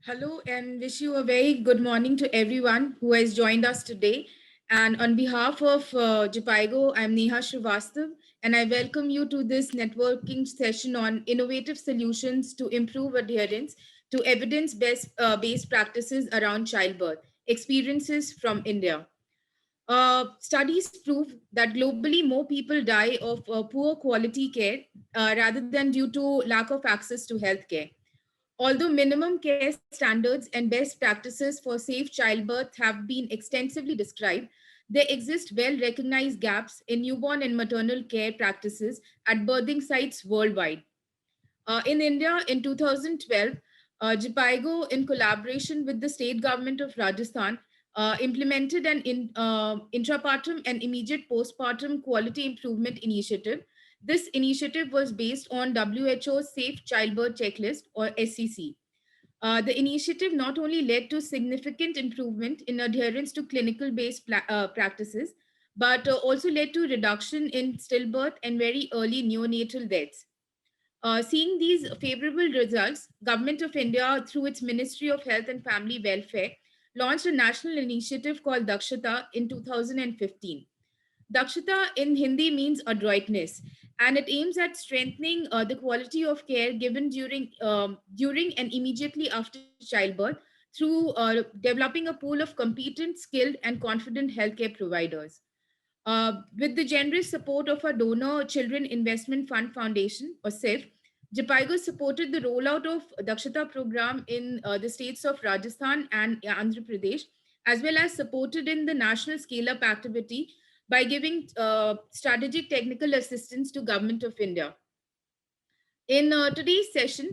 Hello, and wish you a very good morning to everyone who has joined us today. And on behalf of Jipaigo, I'm Neha Srivastav, and I welcome you to this networking session on innovative solutions to improve adherence to evidence based practices around childbirth, experiences from India. Studies prove that globally more people die of poor quality care rather than due to lack of access to healthcare. Although minimum care standards and best practices for safe childbirth have been extensively described, there exist well recognized gaps in newborn and maternal care practices at birthing sites worldwide. In India, in 2012, Jipaigo, in collaboration with the state government of Rajasthan, implemented an intrapartum and immediate postpartum quality improvement initiative. This initiative was based on WHO's Safe Childbirth Checklist, or SCC. The initiative not only led to significant improvement in adherence to clinical based practices, but also led to reduction in stillbirth and very early neonatal deaths. Seeing these favorable results, Government of India, through its Ministry of Health and Family Welfare, launched a national initiative called Dakshata in 2015. Dakshata in Hindi means adroitness, and it aims at strengthening the quality of care given during and immediately after childbirth through developing a pool of competent, skilled, and confident healthcare providers. With the generous support of our donor Children Investment Fund Foundation, or SIF, Jipaigo supported the rollout of Dakshata program in the states of Rajasthan and Andhra Pradesh, as well as supported in the national scale-up activity by giving strategic technical assistance to Government of India. In today's session,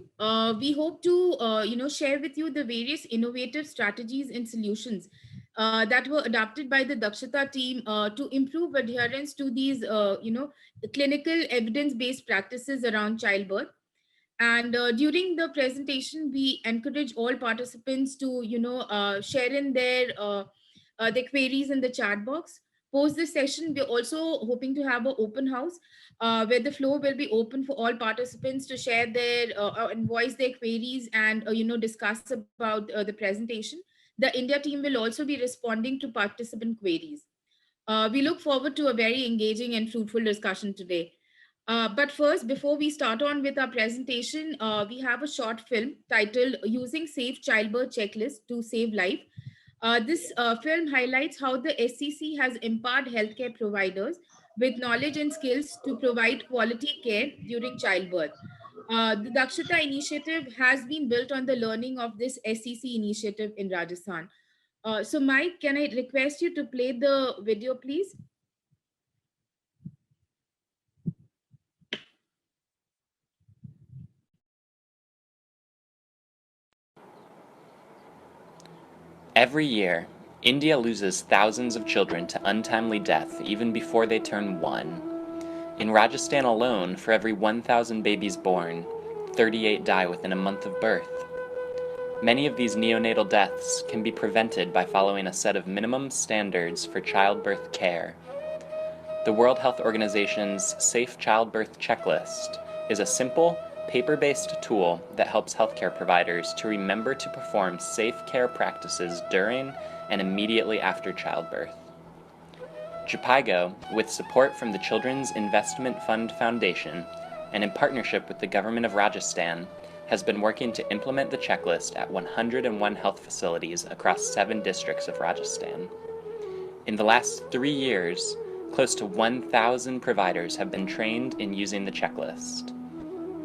we hope to share with you the various innovative strategies and solutions that were adopted by the Dakshata team to improve adherence to these clinical evidence-based practices around childbirth. And during the presentation, we encourage all participants to share in their queries in the chat box. Post this session, we're also hoping to have an open house where the floor will be open for all participants to share their and voice their queries and discuss about the presentation. The India team will also be responding to participant queries. We look forward to a very engaging and fruitful discussion today. But first, before we start on with our presentation, we have a short film titled Using Safe Childbirth Checklist to Save Life. This film highlights how the SCC has empowered healthcare providers with knowledge and skills to provide quality care during childbirth. The Dakshata initiative has been built on the learning of this SCC initiative in Rajasthan. So, Mike, can I request you to play the video, please? Every year, India loses thousands of children to untimely death even before they turn 1. In Rajasthan alone, for every 1,000 babies born, 38 die within a month of birth. Many of these neonatal deaths can be prevented by following a set of minimum standards for childbirth care. The World Health Organization's Safe Childbirth Checklist is a simple, paper-based tool that helps healthcare providers to remember to perform safe care practices during and immediately after childbirth. Jipaigo, with support from the Children's Investment Fund Foundation and in partnership with the government of Rajasthan, has been working to implement the checklist at 101 health facilities across 7 districts of Rajasthan. In the last 3 years, close to 1,000 providers have been trained in using the checklist.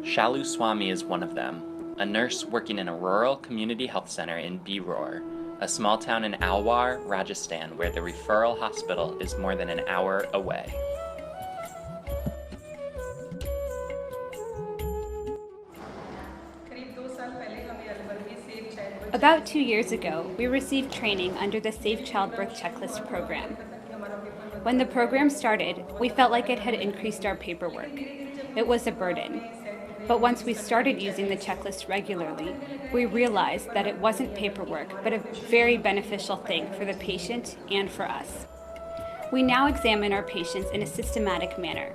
Shalu Swami is one of them, a nurse working in a rural community health center in Biror, a small town in Alwar, Rajasthan, where the referral hospital is more than an hour away. About 2 years ago, we received training under the Safe Childbirth Checklist program. When the program started, we felt like it had increased our paperwork. It was a burden. But once we started using the checklist regularly, we realized that it wasn't paperwork, but a very beneficial thing for the patient and for us. We now examine our patients in a systematic manner.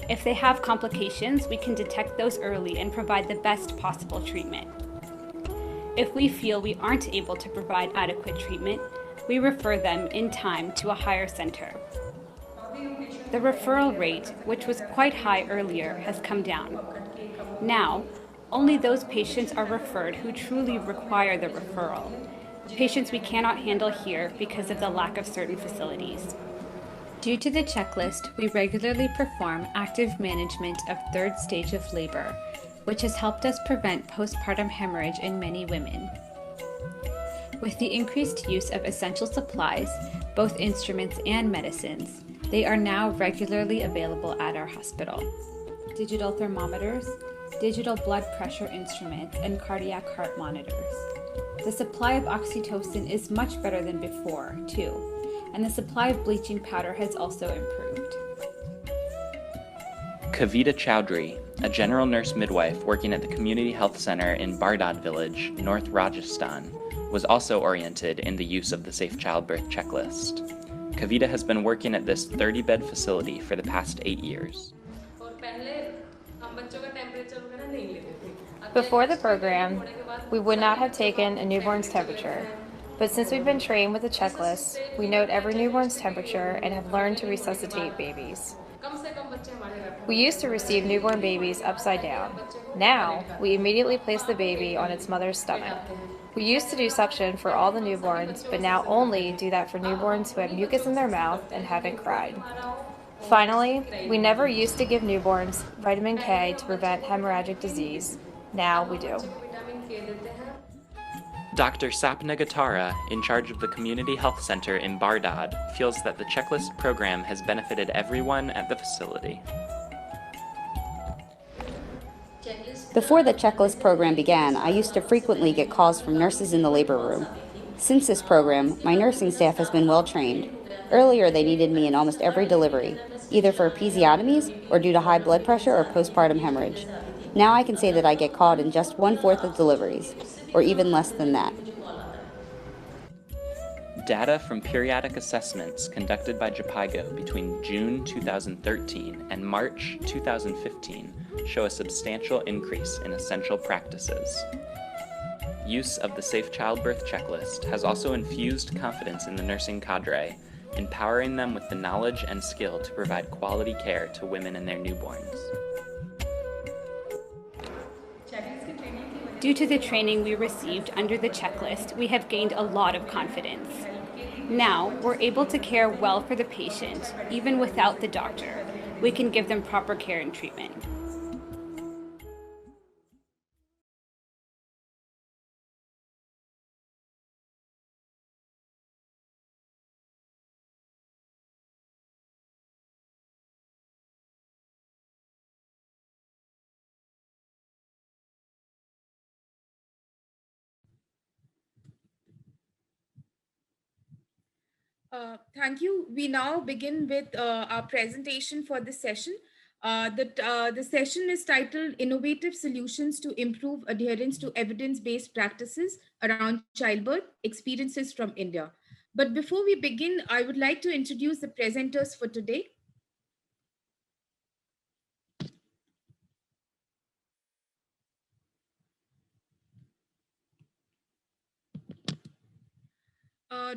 If they have complications, we can detect those early and provide the best possible treatment. If we feel we aren't able to provide adequate treatment, we refer them in time to a higher center. The referral rate, which was quite high earlier, has come down. Now, only those patients are referred who truly require the referral, patients we cannot handle here because of the lack of certain facilities. Due to the checklist, we regularly perform active management of third stage of labor, which has helped us prevent postpartum hemorrhage in many women. With the increased use of essential supplies, both instruments and medicines, they are now regularly available at our hospital. Digital thermometers, digital blood pressure instruments, and cardiac heart monitors. The supply of oxytocin is much better than before, too, and the supply of bleaching powder has also improved. Kavita Chowdhury, a general nurse midwife working at the Community Health Center in Bardad Village, North Rajasthan, was also oriented in the use of the Safe Childbirth Checklist. Kavita has been working at this 30-bed facility for the past 8 years. Before the program, we would not have taken a newborn's temperature, but since we've been trained with the checklist, we note every newborn's temperature and have learned to resuscitate babies. We used to receive newborn babies upside down. Now, we immediately place the baby on its mother's stomach. We used to do suction for all the newborns, but now only do that for newborns who have mucus in their mouth and haven't cried. Finally, we never used to give newborns vitamin K to prevent hemorrhagic disease. Now we do. Dr. Sapna Gatara, in charge of the Community Health Center in Bardad, feels that the checklist program has benefited everyone at the facility. Before the checklist program began, I used to frequently get calls from nurses in the labor room. Since this program, my nursing staff has been well trained. Earlier, they needed me in almost every delivery, either for episiotomies or due to high blood pressure or postpartum hemorrhage. Now I can say that I get called in just 1/4 of deliveries, or even less than that. Data from periodic assessments conducted by JPIGO between June 2013 and March 2015 show a substantial increase in essential practices. Use of the Safe Childbirth Checklist has also infused confidence in the nursing cadre, empowering them with the knowledge and skill to provide quality care to women and their newborns. Due to the training we received under the checklist, we have gained a lot of confidence. Now, we're able to care well for the patient, even without the doctor. We can give them proper care and treatment. Thank you. We now begin with our presentation for this session. The session is titled Innovative Solutions to Improve Adherence to Evidence-Based Practices Around Childbirth, Experiences from India. But before we begin, I would like to introduce the presenters for today.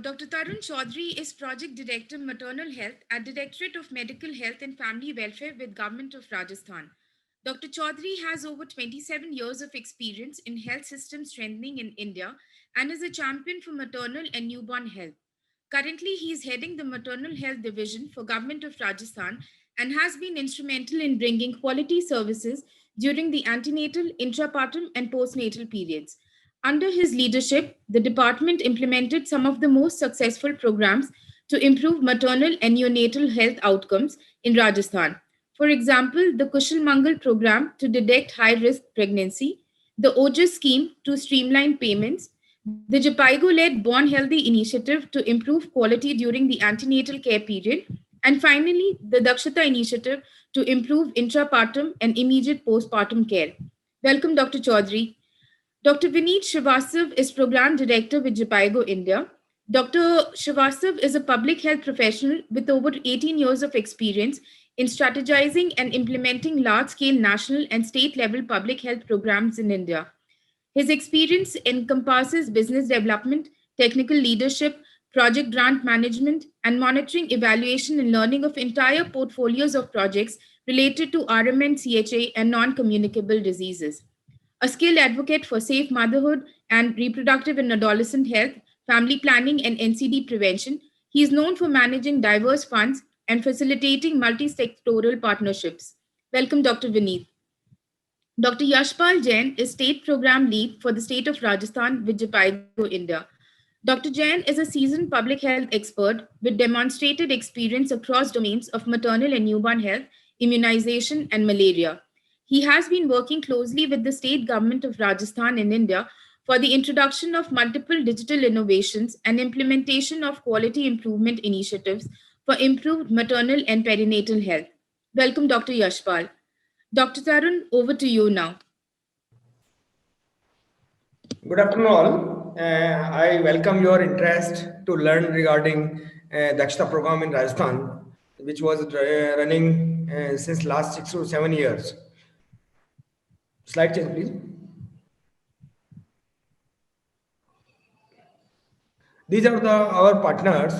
Dr. Tarun Chaudhary is Project Director Maternal Health at Directorate of Medical Health and Family Welfare with Government of Rajasthan. Dr. Chaudhary has over 27 years of experience in health system strengthening in India and is a champion for maternal and newborn health. Currently, he is heading the Maternal Health Division for Government of Rajasthan and has been instrumental in bringing quality services during the antenatal, intrapartum, and postnatal periods. Under his leadership, the department implemented some of the most successful programs to improve maternal and neonatal health outcomes in Rajasthan. For example, the Kushal Mangal program to detect high-risk pregnancy, the OJAS scheme to streamline payments, the JPIGO-led Born Healthy initiative to improve quality during the antenatal care period, and finally, the Dakshata initiative to improve intrapartum and immediate postpartum care. Welcome, Dr. Chaudhary. Dr. Vineet Srivastav is Program Director with JPIGO India. Dr. Srivastav is a public health professional with over 18 years of experience in strategizing and implementing large-scale national and state-level public health programs in India. His experience encompasses business development, technical leadership, project grant management, and monitoring, evaluation, and learning of entire portfolios of projects related to RMN, CHA, and non communicable diseases. A skilled advocate for safe motherhood and reproductive and adolescent health, family planning, and NCD prevention, he is known for managing diverse funds and facilitating multi sectoral partnerships. Welcome, Dr. Vineet. Dr. Yashpal Jain is State Program Lead for the state of Rajasthan with Jipaigo, India. Dr. Jain is a seasoned public health expert with demonstrated experience across domains of maternal and newborn health, immunization, and malaria. He has been working closely with the state government of Rajasthan in India for the introduction of multiple digital innovations and implementation of quality improvement initiatives for improved maternal and perinatal health. Welcome, Dr. Yashpal. Dr. Tarun, over to you now. Good afternoon, all. I welcome your interest to learn regarding Dakshta program in Rajasthan, which was running since last 6 to 7 years. Slide change, please. These are our partners.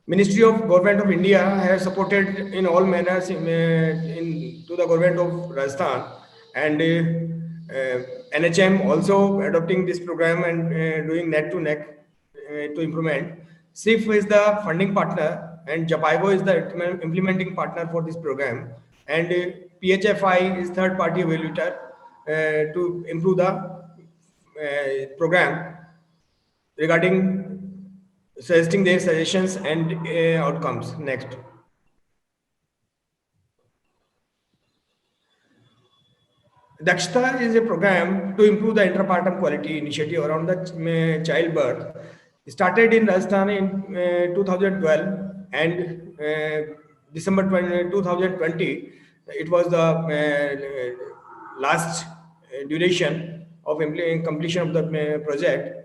Ministry of Government of India has supported in all manners to the government of Rajasthan, and NHM also adopting this program and doing neck to neck to implement. SIF is the funding partner and Jipaigo is the implementing partner for this program, and PHFI is third party evaluator to improve the program regarding suggesting their suggestions and outcomes. Next. Dakshta is a program to improve the intrapartum quality initiative around the childbirth. It started in Rajasthan in 2012 and December 2020. It was the last duration of completion of the project.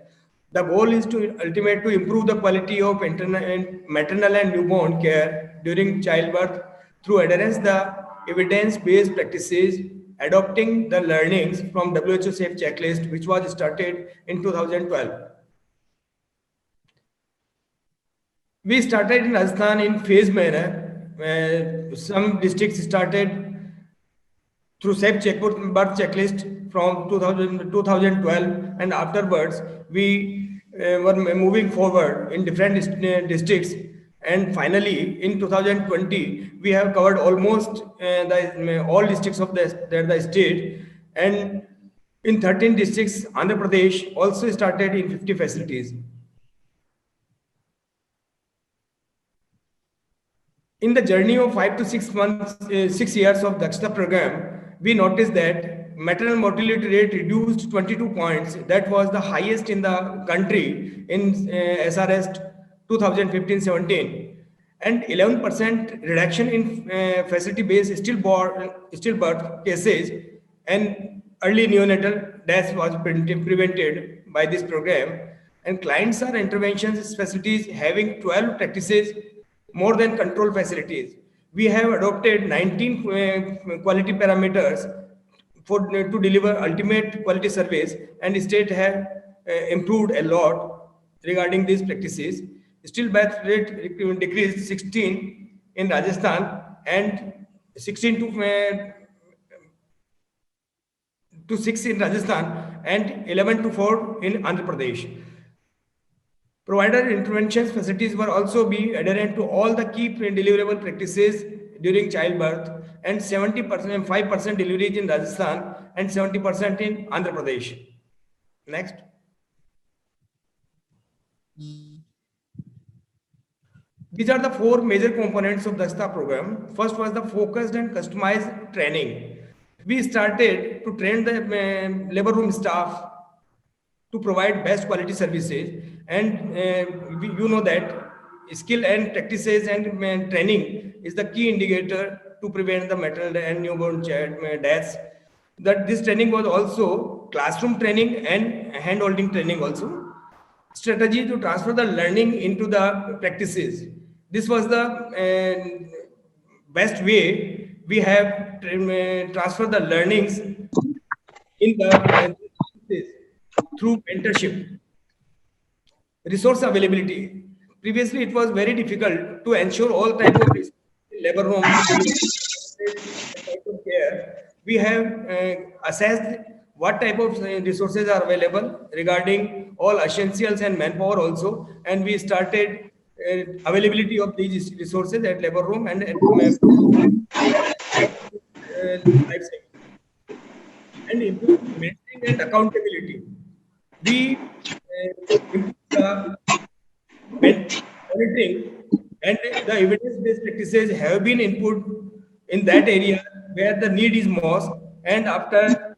The goal is to ultimate to improve the quality of maternal and newborn care during childbirth through adherence the evidence-based practices, adopting the learnings from WHO Safe Checklist, which was started in 2012. We started in Rajasthan in phased manner. Some districts started through Safe Birth Checklist from 2012, and afterwards we were moving forward in different districts, and finally in 2020 we have covered almost all districts of the state, and in 13 districts Andhra Pradesh also started in 50 facilities. In the journey of 5 to 6 months, 6 years of Dakshta program, we noticed that maternal mortality rate reduced 22 points. That was the highest in the country in SRS 2015-17, and 11% reduction in facility-based stillbirth cases, and early neonatal deaths was prevented by this program. And clients are interventions facilities having 12 practices more than control facilities. We have adopted 19 quality parameters to deliver ultimate quality service, and the state have improved a lot regarding these practices. Stillbirth rate decreased 16 in Rajasthan and 16 to 6 in Rajasthan and 11 to 4 in Andhra Pradesh. Provider interventions facilities were also be adherent to all the key deliverable practices during childbirth, and 70% and 5% deliveries in Rajasthan and 70% in Andhra Pradesh. Next. These are the 4 major components of the Dakshta program. First was the focused and customized training. We started to train the labor room staff to provide best quality services, and you know that skill and practices and training is the key indicator to prevent the maternal and newborn child deaths. That this training was also classroom training and hand-holding training also. Strategy to transfer the learning into the practices. This was the best way we have transferred the learnings in the through mentorship. Resource availability. Previously, it was very difficult to ensure all type of labor rooms type of care. We have assessed what type of resources are available regarding all essentials and manpower also, and we started availability of these resources at labor room and at life cycle, and improve mentoring and accountability. We improve the monitoring, and the evidence-based practices have been input in that area where the need is most. And after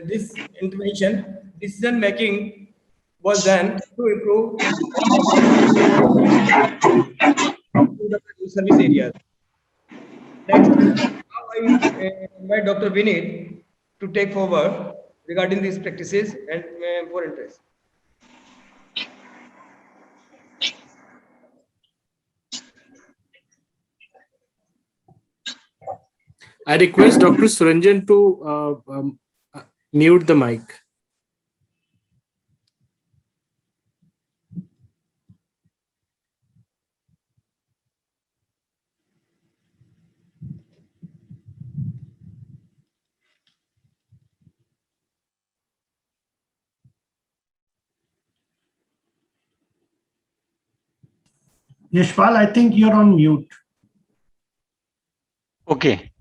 this intervention, decision making was done to improve the service areas. Next, now I invite Dr. Vinit to take forward regarding these practices and for interest. I request Dr. Suranjan to mute the mic. Yashpal, I think you're on mute. Okay.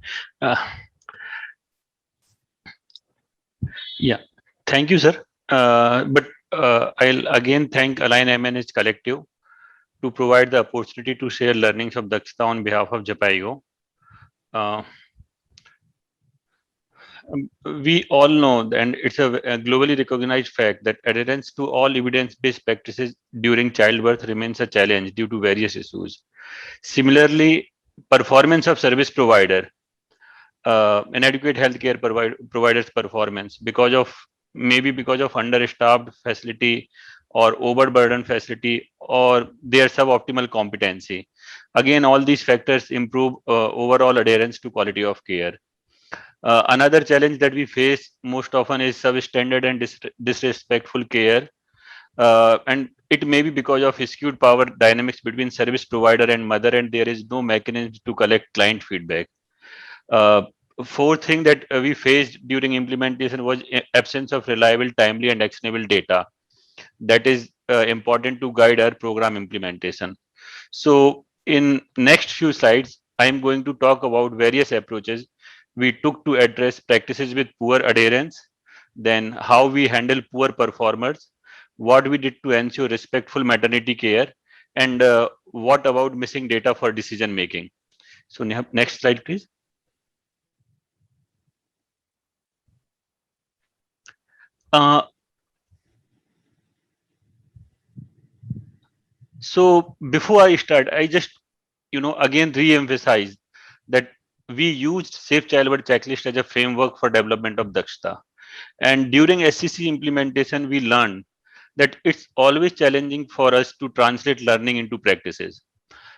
Yeah. Thank you, sir. But I'll again thank Align MNH Collective to provide the opportunity to share learnings of Dakshta on behalf of Jhpiego. We all know, and it's a globally recognized fact, that adherence to all evidence-based practices during childbirth remains a challenge due to various issues. Similarly, performance of service provider, inadequate healthcare providers' performance because of understaffed facility or overburdened facility or their suboptimal competency. Again, all these factors improve overall adherence to quality of care. Another challenge that we face most often is substandard and disrespectful care. And it may be because of skewed power dynamics between service provider and mother, and there is no mechanism to collect client feedback. Fourth thing that we faced during implementation was absence of reliable, timely, and actionable data. That is important to guide our program implementation. So in next few slides, I am going to talk about various approaches we took to address practices with poor adherence, then how we handle poor performers, what we did to ensure respectful maternity care, and what about missing data for decision making. So next slide, please. So before I start, I just again re-emphasize that we used Safe Childbirth Checklist as a framework for development of Dakshta. And during SCC implementation, we learned that it's always challenging for us to translate learning into practices.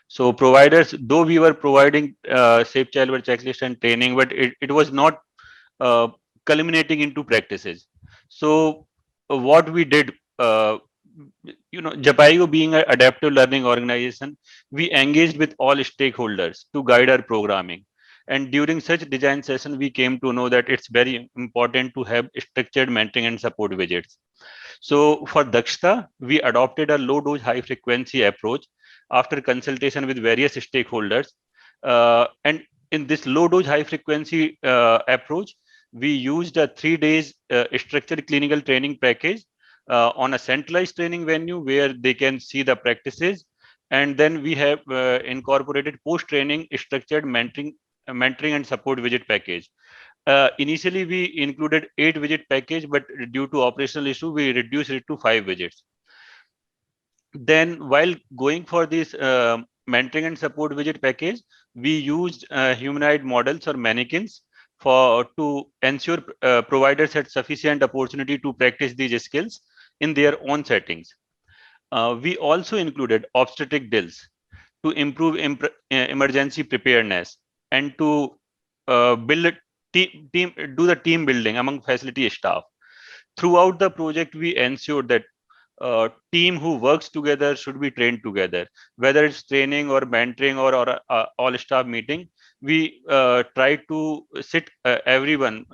So providers, though we were providing Safe Childbirth Checklist and training, but it was not culminating into practices. So what we did, Jhpiego being an adaptive learning organization, we engaged with all stakeholders to guide our programming. And during such design session, we came to know that it's very important to have structured mentoring and support visits. So for Dakshta, we adopted a low dose, high frequency approach after consultation with various stakeholders. And in this low dose, high frequency approach, we used a 3 days structured clinical training package on a centralized training venue where they can see the practices. And then we have incorporated post-training structured mentoring and support visit package. Initially, we included 8 visit package, but due to operational issue, we reduced it to 5 visits. Then while going for this mentoring and support visit package, we used humanoid models or mannequins to ensure providers had sufficient opportunity to practice these skills in their own settings. We also included obstetric drills to improve emergency preparedness and to build a do the team building among facility staff. throughout the project, we ensured that team who works together should be trained together, whether it's training or mentoring or all staff meeting. We try to sit everyone,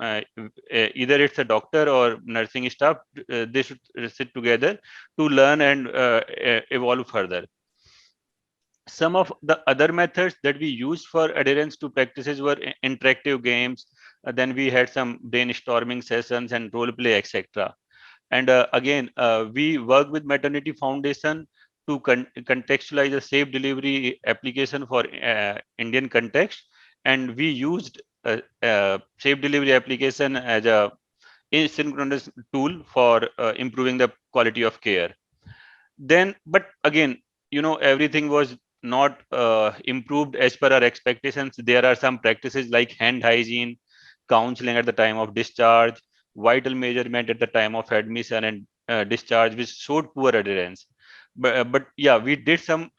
either it's a doctor or nursing staff, they should sit together to learn and evolve further. Some of the other methods that we used for adherence to practices were interactive games. Then we had some brainstorming sessions and role play, etc. And again, we work with Maternity Foundation to contextualize a safe delivery application for Indian context. And we used a safe delivery application as a asynchronous tool for improving the quality of care. Then, but again, everything was not improved as per our expectations. There are some practices like hand hygiene, counseling at the time of discharge, vital measurement at the time of admission and discharge, which showed poor adherence. But yeah, we did some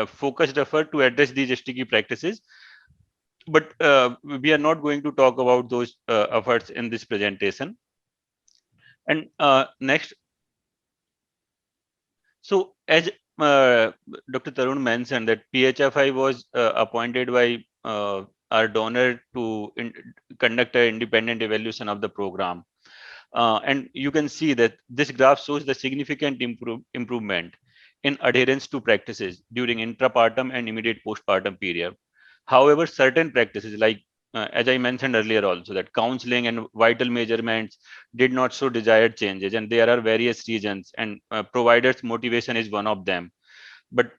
focused effort to address these sticky practices. But we are not going to talk about those efforts in this presentation. And next. So as Dr. Tarun mentioned that PHFI was appointed by our donor to conduct an independent evaluation of the program. And you can see that this graph shows the significant improvement in adherence to practices during intrapartum and immediate postpartum period. However, certain practices like as I mentioned earlier also, that counseling and vital measurements did not show desired changes, and there are various reasons, and providers' motivation is one of them. But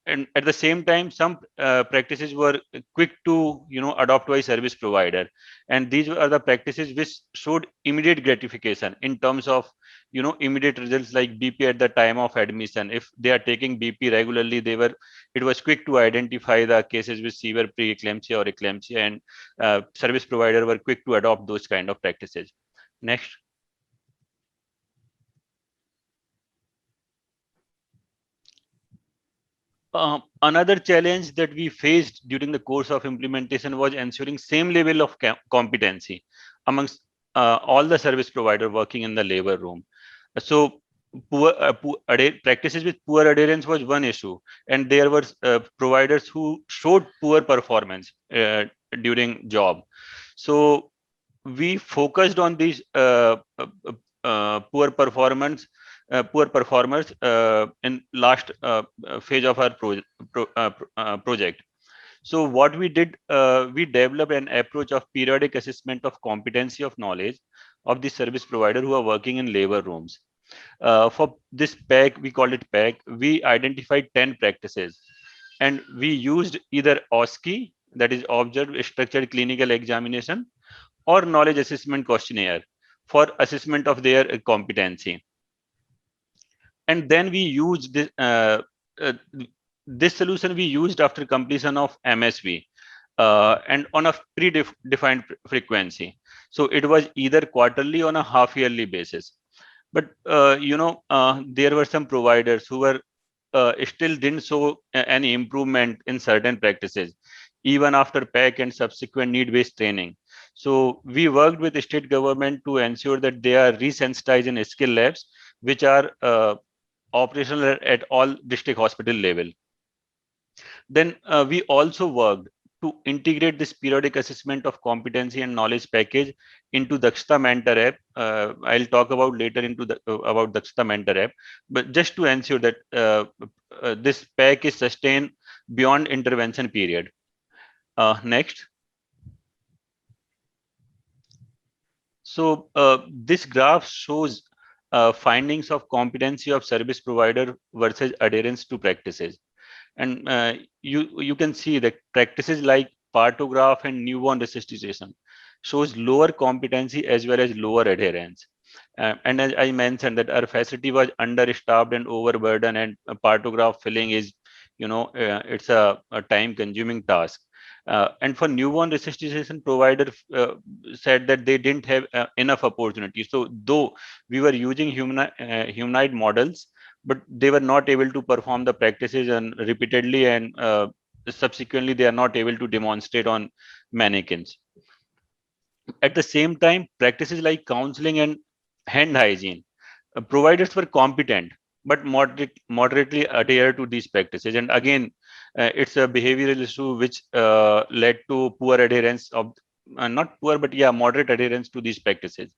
and at the same time, some practices were quick to adopt by service provider, and these are the practices which showed immediate gratification in terms of immediate results like BP at the time of admission. If they are taking BP regularly, it was quick to identify the cases with severe preeclampsia or eclampsia, and service provider were quick to adopt those kind of practices. Next. Another challenge that we faced during the course of implementation was ensuring same level of competency amongst all the service provider working in the labor room. So practices with poor adherence was one issue, and there were providers who showed poor performance during job. So we focused on these poor performers in last phase of our project. So what we did, we developed an approach of periodic assessment of competency of knowledge of the service provider who are working in labor rooms. For this PAC, we called it PAC, we identified 10 practices, and we used either OSCE, that is Observed Structured Clinical Examination, or Knowledge Assessment Questionnaire for assessment of their competency. And then we used this solution we used after completion of MSV and on a predefined frequency. So it was either quarterly on a half-yearly basis. But there were some providers who were still didn't show any improvement in certain practices, even after PAC and subsequent need-based training. So we worked with the state government to ensure that they are resensitized in skill labs, which are operational at all district hospital level. Then we also worked to integrate this periodic assessment of competency and knowledge package into Dakshta Mentor app. I'll talk about later about Dakshta Mentor app, but just to ensure that this pack is sustained beyond intervention period. Next. So this graph shows findings of competency of service provider versus adherence to practices. And you can see that practices like Partograph and newborn resuscitation shows lower competency as well as lower adherence. And as I mentioned that our facility was understaffed and overburdened, and Partograph filling is, it's a time consuming task. And for newborn resuscitation, provider said that they didn't have enough opportunity. So though we were using humanoid models, but they were not able to perform the practices and repeatedly, and subsequently they are not able to demonstrate on mannequins. At the same time, practices like counseling and hand hygiene. Providers were competent, but moderately adhere to these practices. And again, it's a behavioral issue which led to poor adherence of, not poor, but yeah, moderate adherence to these practices.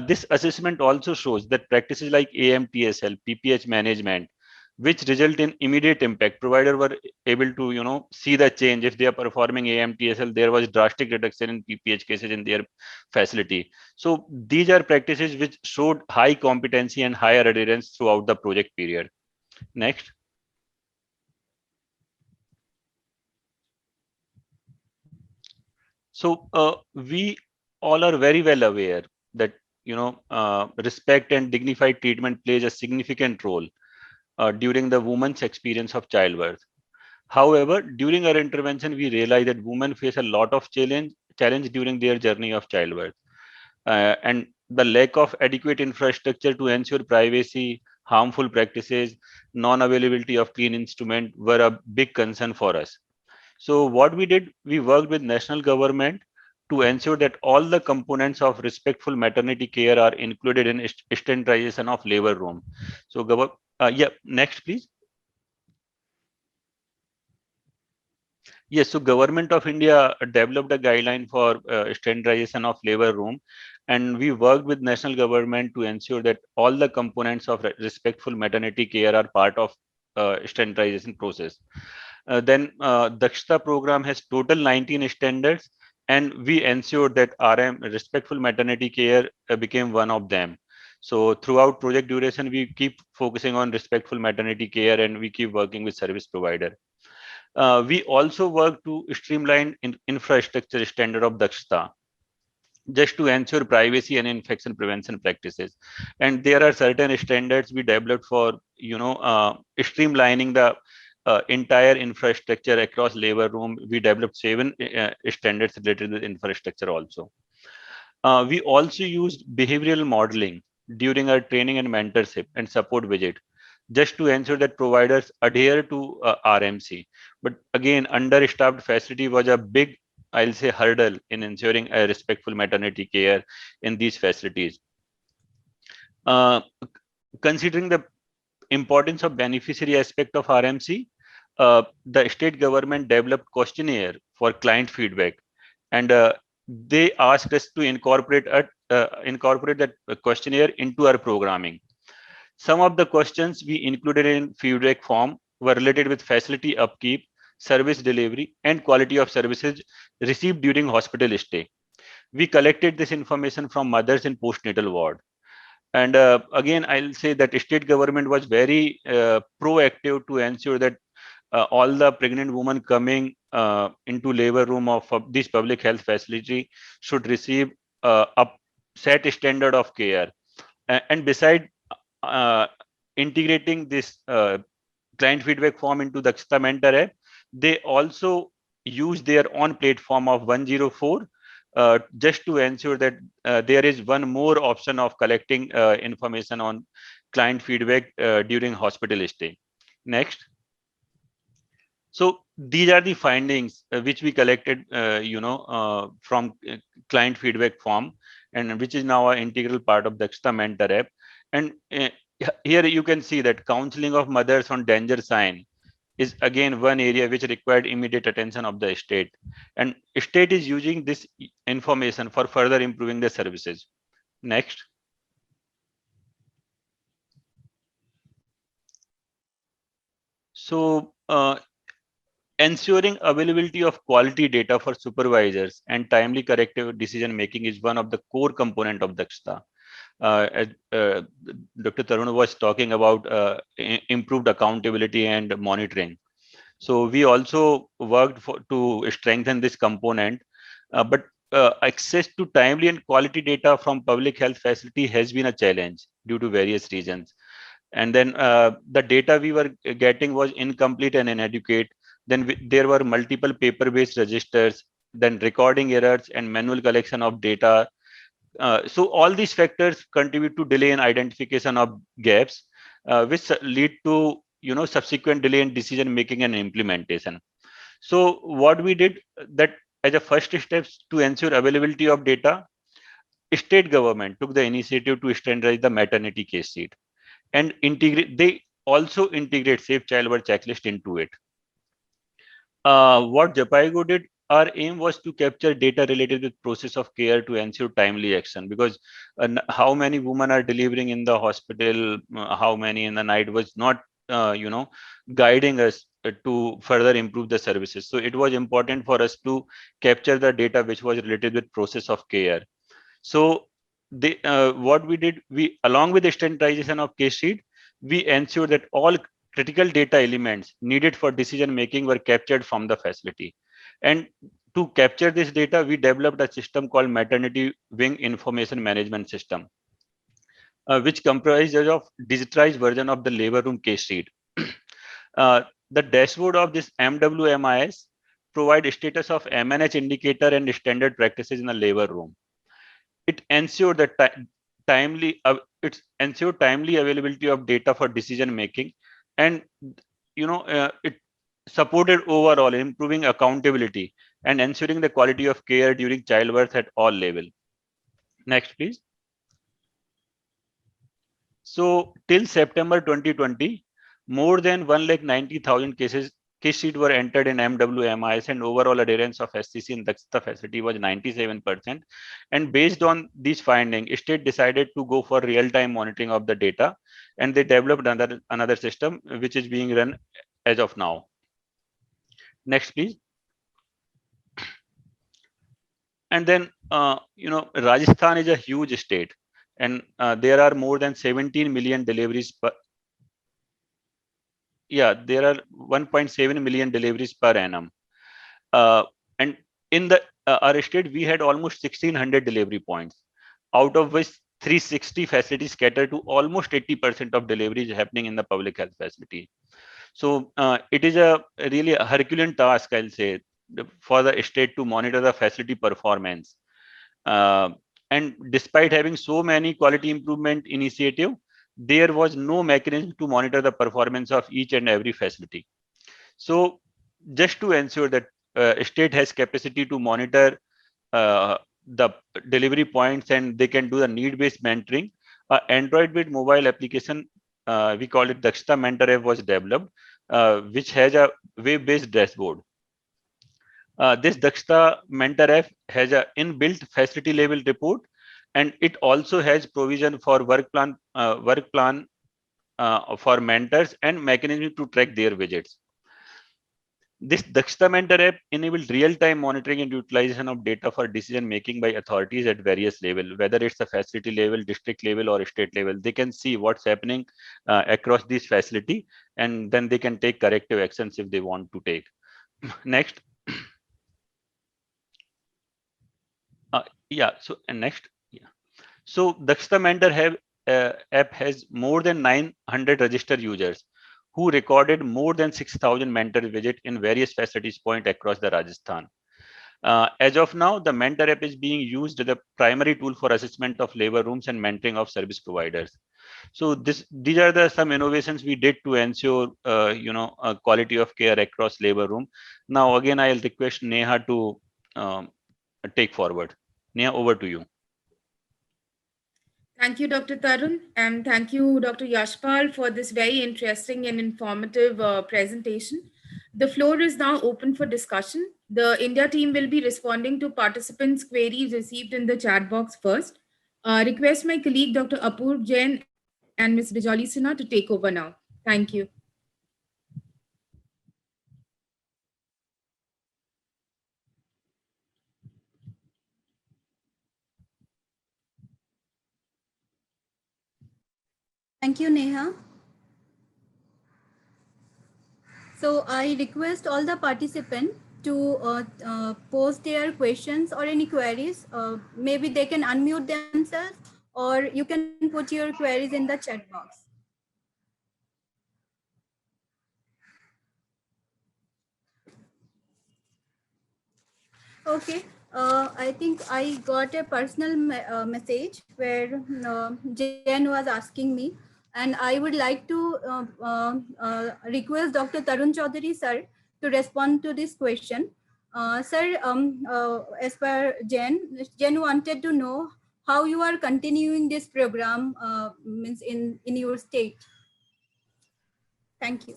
This assessment also shows that practices like AMTSL, PPH management, which result in immediate impact. Provider were able to, see the change. If they are performing AMTSL, there was drastic reduction in PPH cases in their facility. So these are practices which showed high competency and higher adherence throughout the project period. Next. So we all are very well aware that respect and dignified treatment plays a significant role during the woman's experience of childbirth. However, during our intervention, we realized that women face a lot of challenge during their journey of childbirth, and the lack of adequate infrastructure to ensure privacy, harmful practices, non-availability of clean instrument were a big concern for us. So what we did, we worked with national government to ensure that all the components of respectful maternity care are included in standardization of labor room. So yeah, next please. Yes, so Government of India developed a guideline for standardization of labor room, and we worked with national government to ensure that all the components of respectful maternity care are part of standardization process. Then Dakshta program has total 19 standards, and we ensured that RM, respectful maternity care, became one of them. So throughout project duration, we keep focusing on respectful maternity care, and we keep working with service provider. We also work to streamline infrastructure standard of Dakshta, just to ensure privacy and infection prevention practices. And there are certain standards we developed for streamlining the entire infrastructure across labor room. We developed 7 standards related to infrastructure also. We also used behavioral modeling during our training and mentorship and support visit, just to ensure that providers adhere to RMC. But again, understaffed facility was a big, I'll say, hurdle in ensuring a respectful maternity care in these facilities. Considering the importance of beneficiary aspect of RMC, the state government developed questionnaire for client feedback, and they asked us to incorporate that questionnaire into our programming. Some of the questions we included in feedback form were related with facility upkeep, service delivery, and quality of services received during hospital stay. We collected this information from mothers in postnatal ward. And again, I'll say that state government was very proactive to ensure that all the pregnant women coming into labor room of this public health facility should receive a set standard of care. And beside integrating this client feedback form into the Dakshta Mentor app, they also use their own platform of 104 just to ensure that there is one more option of collecting information on client feedback during hospital stay. Next. So these are the findings which we collected, from client feedback form, and which is now an integral part of the Dakshta Mentor app. And here you can see that counseling of mothers on danger sign is again one area which required immediate attention of the state, and state is using this information for further improving the services. Next. So ensuring availability of quality data for supervisors and timely corrective decision making is one of the core component of Dakshta. As Dr. Tarun was talking about improved accountability and monitoring. So we also worked to strengthen this component, but access to timely and quality data from public health facility has been a challenge due to various reasons. And then the data we were getting was incomplete and inadequate. Then there were multiple paper-based registers, then recording errors and manual collection of data. So all these factors contribute to delay in identification of gaps, which lead to subsequent delay in decision making and implementation. So what we did, that as a first steps to ensure availability of data, state government took the initiative to standardize the maternity case sheet and they also integrate safe childbirth checklist into it. What Jhpiego did, our aim was to capture data related with process of care to ensure timely action, because how many women are delivering in the hospital, how many in the night was not guiding us to further improve the services. So it was important for us to capture the data which was related with process of care. So what we did, we, along with the standardization of case sheet, we ensured that all critical data elements needed for decision making were captured from the facility. And to capture this data, we developed a system called Maternity Wing Information Management System, which comprises of digitized version of the labor room case sheet. The dashboard of this MWMIS provide status of MNH indicator and standard practices in the labor room. It ensured that timely availability of data for decision making, and it supported overall improving accountability and ensuring the quality of care during childbirth at all level. Next, please. So till September 2020, more than 1,90,000 case sheets were entered in MWMIS, and overall adherence of SCC in Dakshta facility was 97%. And based on these findings, state decided to go for real-time monitoring of the data, and they developed another system which is being run as of now. Next, please. And then Rajasthan is a huge state, and there are more than 17 million deliveries per. Yeah, there are 1.7 million deliveries per annum. And in the our state, we had almost 1,600 delivery points, out of which 360 facilities cater to almost 80% of deliveries happening in the public health facility. So it is a really a Herculean task, I'll say, for the state to monitor the facility performance. And despite having so many quality improvement initiative, there was no mechanism to monitor the performance of each and every facility. So just to ensure that state has capacity to monitor the delivery points and they can do the need-based mentoring, Android-based mobile application, we call it Dakshta Mentor app, was developed, which has a web-based dashboard. This Dakshta Mentor app has an inbuilt facility level report, and it also has provision for work plan for mentors and mechanism to track their visits. This Dakshta Mentor app enables real-time monitoring and utilization of data for decision making by authorities at various levels, whether it's the facility level, district level, or state level. They can see what's happening across this facility, and then they can take corrective actions if they want to take. Next. Next. So Dakshta Mentor app has more than 900 registered users who recorded more than 6,000 mentor visits in various facilities point across the Rajasthan. As of now, the Mentor app is being used as the primary tool for assessment of labor rooms and mentoring of service providers. So these are some innovations we did to ensure quality of care across labor room. Now again, I'll request Neha to take forward. Neha, over to you. Thank you, Dr. Tarun, and thank you, Dr. Yashpal, for this very interesting and informative presentation. The floor is now open for discussion. The India team will be responding to participants' queries received in the chat box first. Request my colleague, Dr. Apurv Jain and Ms. Bijoli Sinha to take over now. Thank you. Thank you, Neha. So I request all the participants to post their questions or any queries. Maybe they can unmute themselves, or you can put your queries in the chat box. Okay. I think I got a personal message where Jen was asking me, and I would like to request Dr. Tarun Chaudhary sir to respond to this question. Sir, as per Jen wanted to know how you are continuing this program means in your state. Thank you.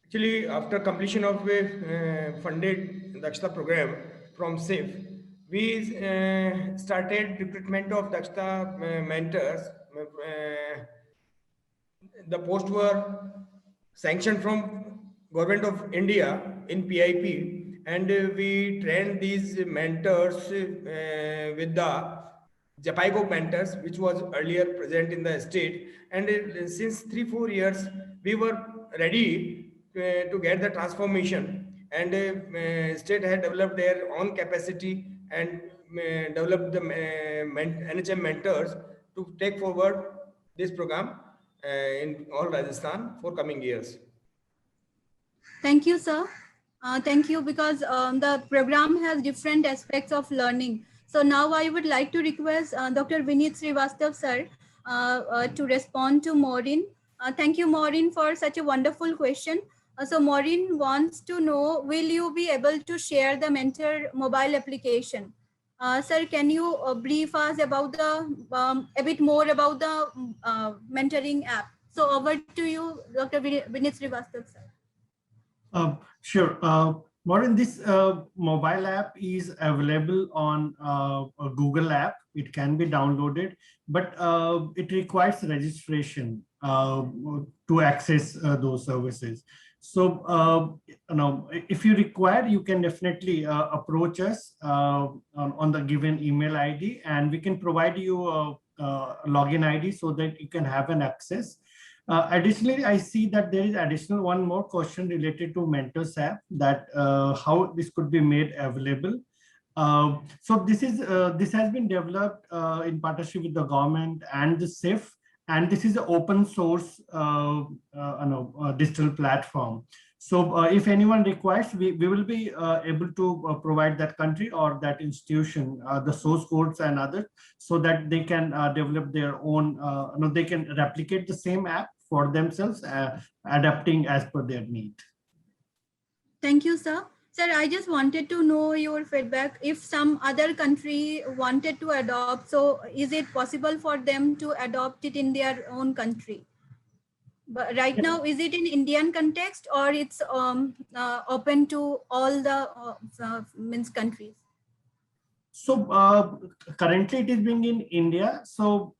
Actually, after completion of a funded Dakshta program from SIF, we started recruitment of Dakshta mentors. The posts were sanctioned from Government of India in PIP, and we trained these mentors with the Japaigo mentors, which was earlier present in the state. And since 3-4 years, we were ready to get the transformation. And state had developed their own capacity and developed the NHM mentors to take forward this program in all Rajasthan for coming years. Thank you, sir. Thank you, because the program has different aspects of learning. So now I would like to request Dr. Vineet Srivastav, sir, to respond to Maureen. Thank you, Maureen, for such a wonderful question. So Maureen wants to know, will you be able to share the Mentor mobile application? Sir, can you brief us about the, a bit more about the mentoring app? So over to you, Dr. Vineet Srivastav, sir. Sure. Maureen, this mobile app is available on a Google app. It can be downloaded, but it requires registration to access those services. So, if you require, you can definitely approach us on the given email ID, and we can provide you a login ID so that you can have an access. Additionally, I see that there is one more question related to Mentors app, that how this could be made available. So this has been developed in partnership with the government and the SIF, and this is an open source digital platform. So if anyone requires, we will be able to provide that country or that institution the source codes and others, so that they can develop their own, they can replicate the same app for themselves, adapting as per their need. Thank you, sir. Sir, I just wanted to know your feedback. If some other country wanted to adopt, so is it possible for them to adopt it in their own country? But right now, is it in Indian context, or it's open to all the countries? So currently it is being in India. So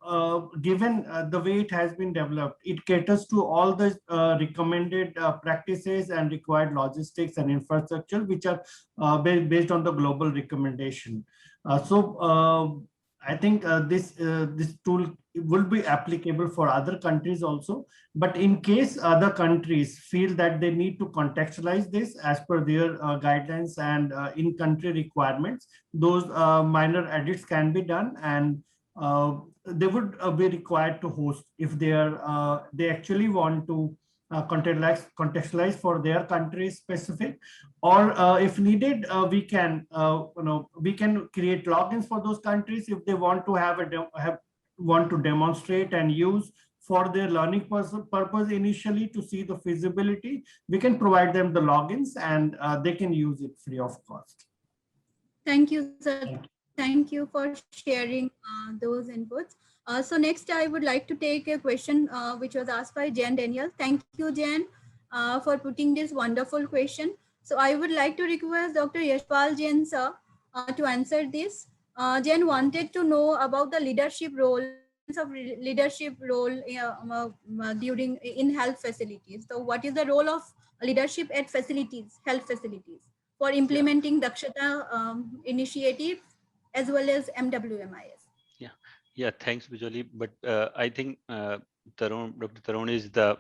given the way it has been developed, it caters to all the recommended practices and required logistics and infrastructure, which are based on the global recommendation. I think this tool will be applicable for other countries also. But in case other countries feel that they need to contextualize this as per their guidelines and in-country requirements, those minor edits can be done, and they would be required to host if they actually want to contextualize for their country specific, or if needed, we can create logins for those countries if they want to want to demonstrate and use for their learning purpose initially to see the feasibility. We can provide them the logins, and they can use it free of cost. Thank you, sir. Thank you for sharing those inputs. So next, I would like to take a question which was asked by Jan Daniel. Thank you, Jan, for putting this wonderful question. So I would like to request Dr. Yashpal Jain, sir, to answer this. Jan wanted to know about the leadership role during in health facilities. So what is the role of leadership at health facilities, for implementing Dakshata initiative as well as MWMIS? Yeah, thanks, Bijoli. But I think Dr. Tarun is the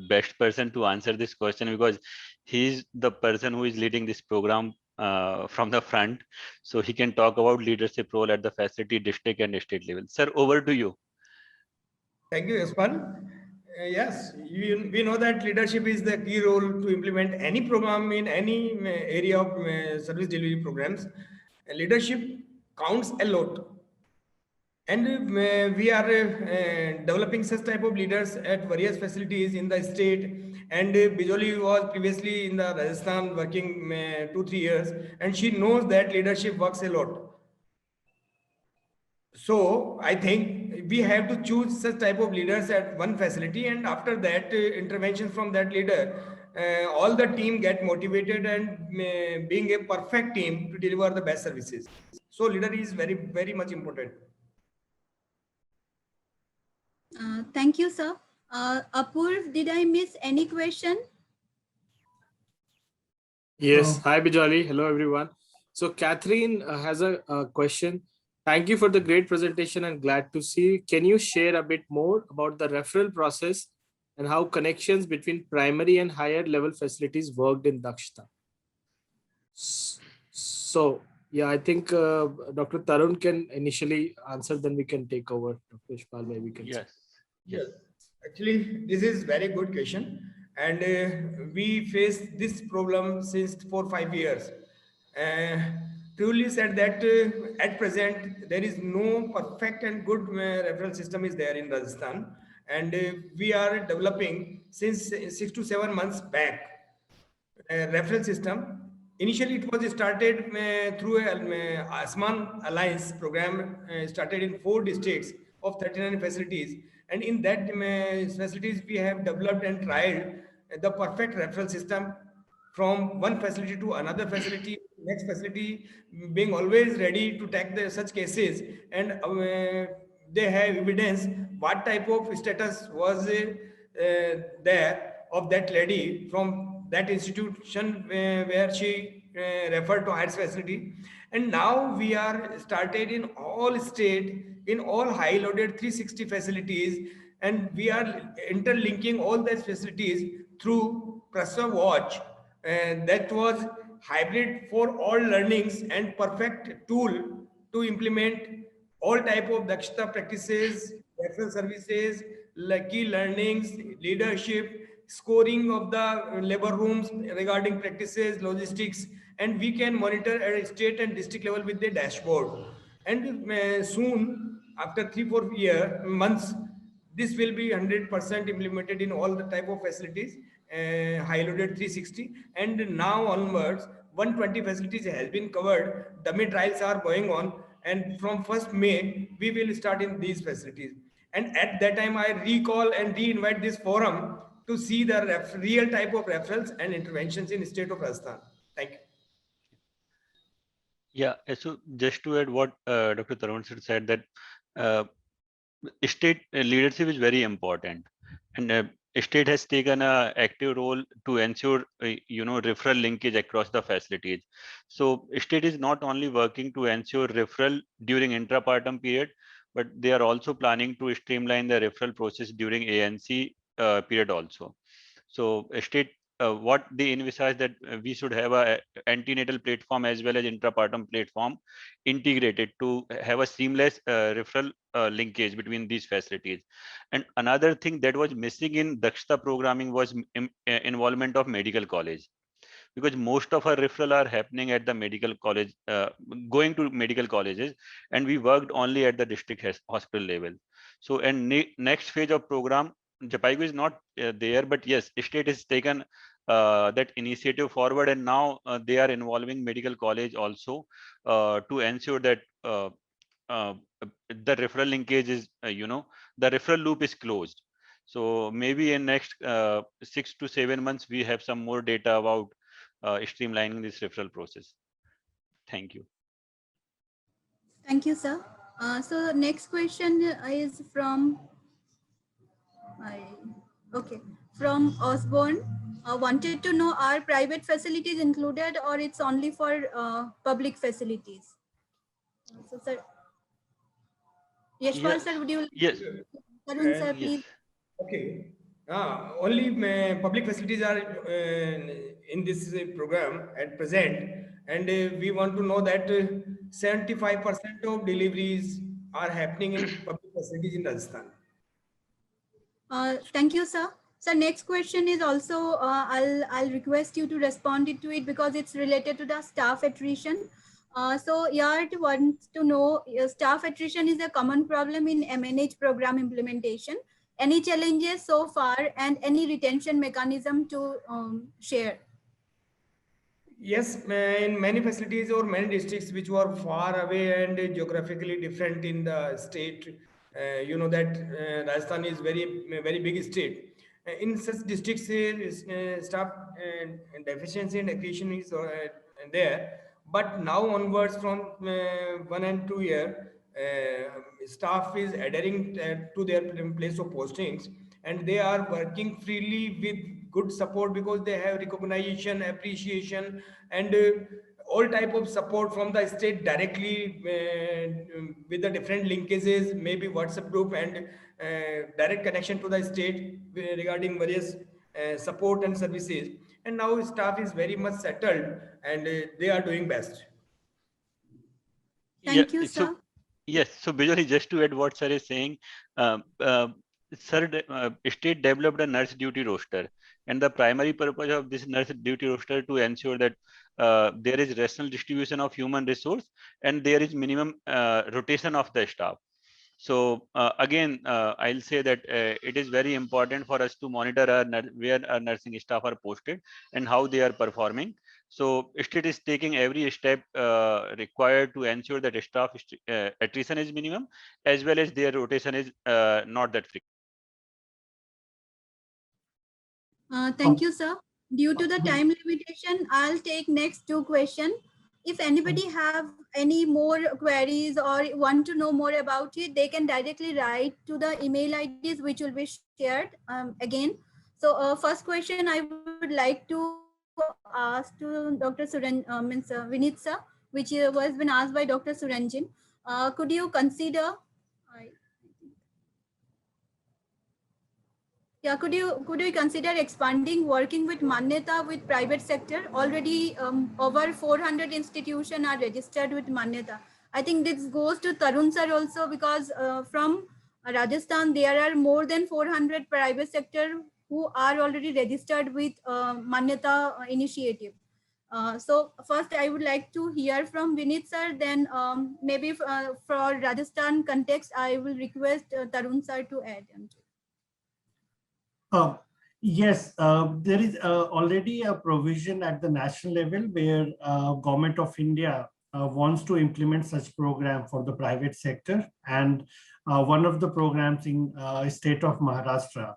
best person to answer this question, because he's the person who is leading this program from the front. So he can talk about leadership role at the facility, district and state level. Sir, over to you. Thank you, Yashpal. Yes, we know that leadership is the key role to implement any program in any area of service delivery programs. Leadership counts a lot. And we are developing such type of leaders at various facilities in the state. And Bijoli was previously in the Rajasthan working 2-3 years, and she knows that leadership works a lot. So I think we have to choose such type of leaders at one facility, and after that intervention from that leader, all the team get motivated and being a perfect team to deliver the best services. So leader is very much important. Thank you, sir. Apurv, did I miss any question? Yes. Hi, Bijali. Hello, everyone. So Catherine has a question. Thank you for the great presentation and glad to see. Can you share a bit more about the referral process and how connections between primary and higher level facilities worked in Dakshta? So, yeah, I think Dr. Tarun can initially answer, then we can take over. Dr. Ishpal, maybe can. Yes. Yes, actually, this is very good question, and we face this problem since 4-5 years. Uh, Truly said that at present there is no perfect and good referral system is there in Rajasthan, and we are developing since 6 to 7 months back referral system. Initially, it was started through a Asman Alliance program, started in 4 districts of 39 facilities. And in that facilities, we have developed and tried the perfect referral system from one facility to another facility, next facility, being always ready to take such cases. And they have evidence what type of status was there of that lady from that institution where she referred to higher facility. And now we are started in all state, in all high loaded 360 facilities, and we are interlinking all those facilities through Praswa Watch. And that was hybrid for all learnings and perfect tool to implement all type of Dakshta practices, referral services, like key learnings, leadership, scoring of the labor rooms regarding practices, logistics, and we can monitor at a state and district level with the dashboard. And soon, after 3-4 months, this will be 100% implemented in all the type of facilities, high loaded 360. And now onwards, 120 facilities has been covered. Dummy trials are going on, and from 1st May, we will start in these facilities. And at that time, I recall and re-invite this forum to see the real type of referrals and interventions in state of Rajasthan. Thank you. Yeah, so just to add what Dr. Tarun said, that state leadership is very important, and state has taken an active role to ensure referral linkage across the facilities. So state is not only working to ensure referral during intrapartum period, but they are also planning to streamline the referral process during ANC period also. So state what they envisage that we should have a antenatal platform as well as intrapartum platform integrated to have a seamless referral linkage between these facilities. And another thing that was missing in Dakshta programming was involvement of medical college, because most of our referral are happening at the medical college, going to medical colleges, and we worked only at the district hospital level. So, and next phase of program, Jhpiego is not there, but yes, state has taken that initiative forward, and now they are involving medical college also to ensure that the referral linkage is, the referral loop is closed. So maybe in next 6 to 7 months, we have some more data about streamlining this referral process. Thank you. Thank you, sir. So the next question is from from Osborne. Wanted to know, are private facilities included or it's only for public facilities? So, sir. Yashpal, sir, would you? Yes. Tarun, sir, please. Okay. Only public facilities are in this program at present, and we want to know that 75% of deliveries are happening in public facilities in Rajasthan. Thank you, sir. So next question is also, I'll request you to respond to it because it's related to the staff attrition. So Yard wants to know, staff attrition is a common problem in MNH program implementation. Any challenges so far and any retention mechanism to share? Yes, in many facilities or many districts which were far away and geographically different in the state, you know that Rajasthan is very big state. In such districts, staff deficiency and accretion is there. But now onwards, from 1 and 2 year, staff is adhering to their place of postings, and they are working freely with good support because they have recognition, appreciation, and all type of support from the state directly, with the different linkages, maybe WhatsApp group, and direct connection to the state regarding various support and services. And now staff is very much settled, and they are doing best. Yeah, Thank you, so sir. yes, so basically just to add what sir is saying, state developed a nurse duty roster, and the primary purpose of this nurse duty roster to ensure that there is rational distribution of human resource and there is minimum rotation of the staff. So again, I'll say that it is very important for us to monitor where our nursing staff are posted and how they are performing. So state is taking every step required to ensure that staff attrition is minimum, as well as their rotation is not that frequent. Thank you, sir. Due to the time limitation, I'll take next two questions. If anybody have any more queries or want to know more about it, they can directly write to the email IDs which will be shared again. So first question I would like to ask to Dr. Vinit sir, which was been asked by Dr. Suranjan. Could you consider, yeah, could you consider expanding working with Manyata with private sector? Already over 400 institutions are registered with Manyata. I think this goes to Tarun sir also, because from Rajasthan there are more than 400 private sector who are already registered with Manyata initiative. So first I would like to hear from Vinit sir, then maybe for Rajasthan context I will request Tarun sir to add. Yes, there is already a provision at the national level where Government of India wants to implement such program for the private sector, and one of the programs in state of Maharashtra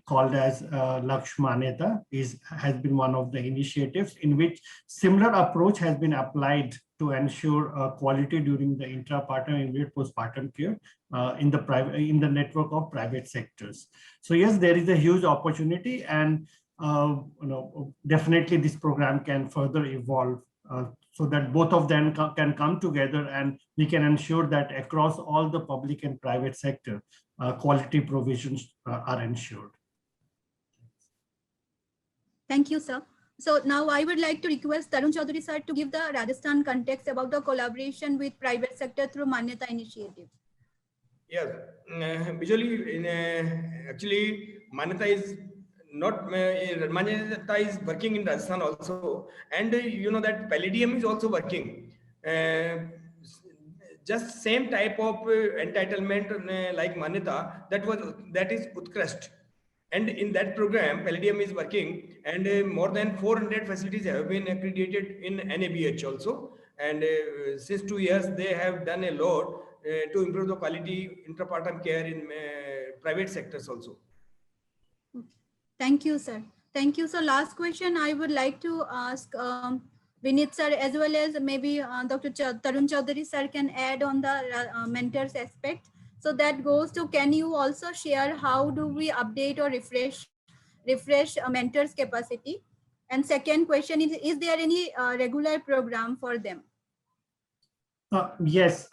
called as Lakshmanyata has been one of the initiatives in which similar approach has been applied to ensure quality during the intrapartum and postpartum care in the network of private sectors. So yes, there is a huge opportunity, and definitely this program can further evolve so that both of them can come together, and we can ensure that across all the public and private sector, quality provisions are ensured. Thank you, sir. So now I would like to request Tarun Chaudhary sir to give the Rajasthan context about the collaboration with private sector through Manyata initiative. Yes, visually, actually, Manyata is not, Manyata is working in Rajasthan also, and you know that Palladium is also working. Just same type of entitlement like Manyata, that is Utkrasht. And in that program, Palladium is working, and more than 400 facilities have been accredited in NABH also. And since 2 years, they have done a lot to improve the quality intrapartum care in private sectors also. Thank you, sir. Thank you. So last question I would like to ask Vinit sir, as well as maybe Dr. Tarun Chaudhary sir can add on the mentors aspect. So that goes to, can you also share how do we update or refresh mentors capacity? And second question is there any regular program for them? Yes,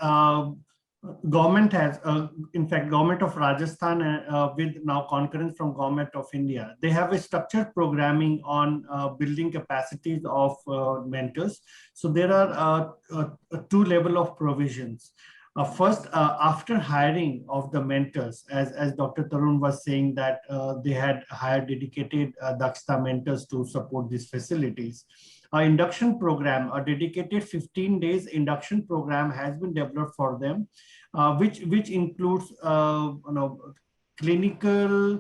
government has, in fact, Government of Rajasthan with now concurrence from Government of India, they have a structured programming on building capacities of mentors. So there are two levels of provisions. First, after hiring of the mentors, as Dr. Tarun was saying that they had hired dedicated Dakshta mentors to support these facilities. Our induction program, a dedicated 15 days induction program has been developed for them, which includes clinical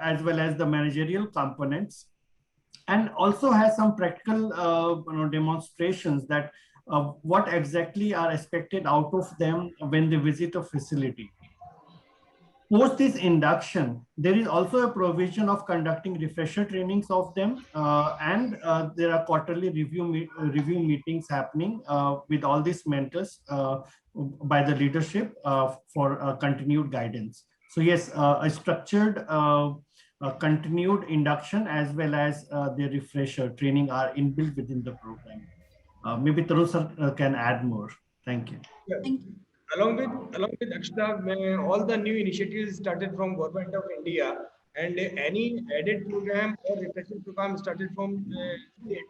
as well as the managerial components. and also has some practical demonstrations that what exactly are expected out of them when they visit a facility. Post this induction, there is also a provision of conducting refresher trainings of them, and there are quarterly review meetings happening with all these mentors by the leadership for continued guidance. So yes, a structured continued induction as well as the refresher training are inbuilt within the program. Maybe Tarun sir can add more. Thank you. Yeah. Along with Akshita, all the new initiatives started from Government of India, and any added program or refresher program started from state.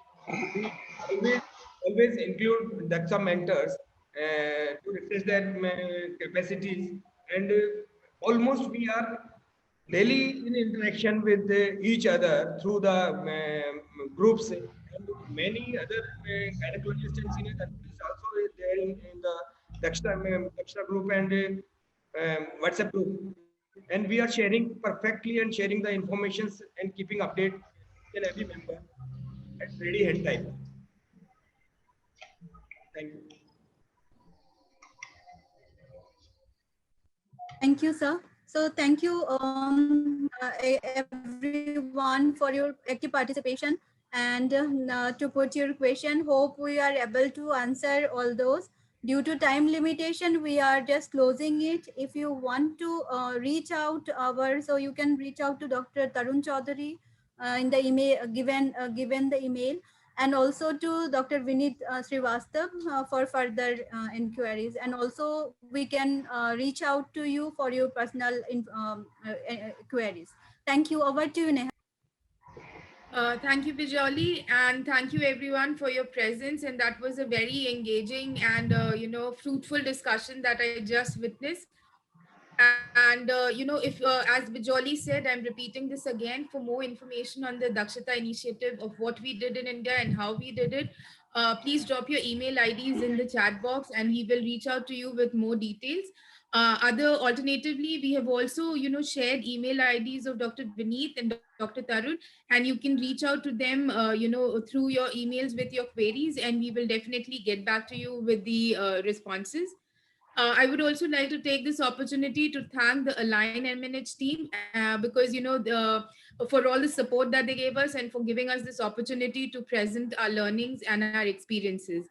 We always include Daksha mentors to refresh their capacities, and almost we are daily in interaction with each other through the groups, and many other gynecologists and senior gynecologists also is there in the Daksha group and WhatsApp group, and we are sharing perfectly and sharing the informations and keeping update in every member at ready hand time. Thank you. Thank you, sir. So thank you everyone for your active participation and to put your question. Hope we are able to answer all those. Due to time limitation, we are just closing it. If you want to reach out so you can reach out to Dr. Tarun Chaudhary in the email given the email, and also to Dr. Vineet Srivastav for further inquiries. And also we can reach out to you for your personal queries. Thank you. Over to you, Neha. Thank you, Bijoli, and thank you everyone for your presence. And that was a very engaging and fruitful discussion that I just witnessed. And if as Bijoli said, I'm repeating this again, for more information on the Dakshata initiative of what we did in India and how we did it, please drop your email IDs in the chat box and we will reach out to you with more details. Alternatively, we have also shared email IDs of Dr. Vineet and Dr. Tarun, and you can reach out to them through your emails with your queries, and we will definitely get back to you with the responses. I would also like to take this opportunity to thank the Align MNH team because for all the support that they gave us and for giving us this opportunity to present our learnings and our experiences.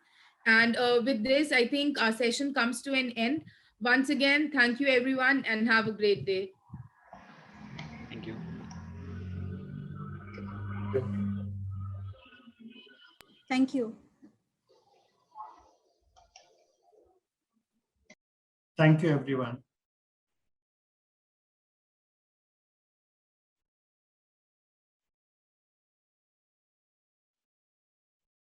And with this, I think our session comes to an end. Once again, thank you everyone and have a great day. Thank you. Thank you. Thank you, everyone.